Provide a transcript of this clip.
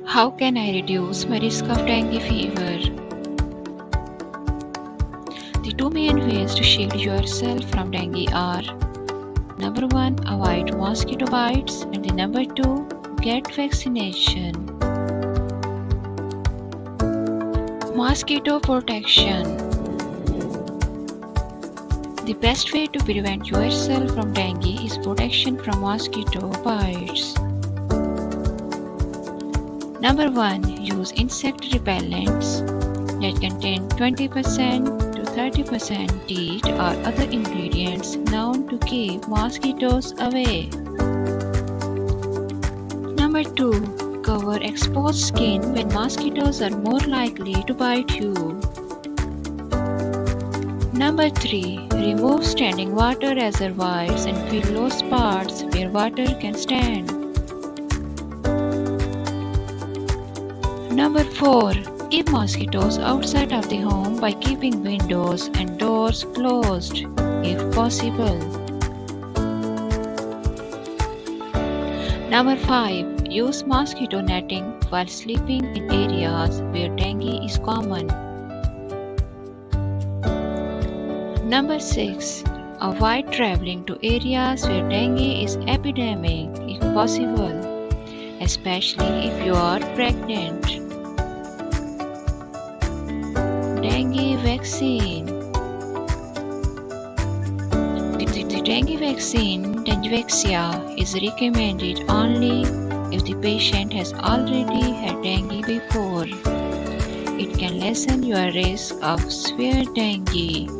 How can I reduce my risk of dengue fever? The two main ways to shield yourself from dengue are: number 1, avoid mosquito bites, and the number 2, get vaccination. Mosquito protection. The best way to prevent yourself from dengue is protection from mosquito bites. Number 1, use insect repellents that contain 20% to 30% DEET or other ingredients known to keep mosquitoes away. Number 2, cover exposed skin when mosquitoes are more likely to bite you. Number 3, remove standing water reservoirs and fill those spots where water can stand. Number 4, keep mosquitoes outside of the home by keeping windows and doors closed if possible. Number 5, use mosquito netting while sleeping in areas where dengue is common. Number 6, avoid traveling to areas where dengue is epidemic if possible, especially if you are pregnant. Dengue vaccine. The dengue vaccine, Dengue, is recommended only if the patient has already had dengue before. It can lessen your risk of severe dengue.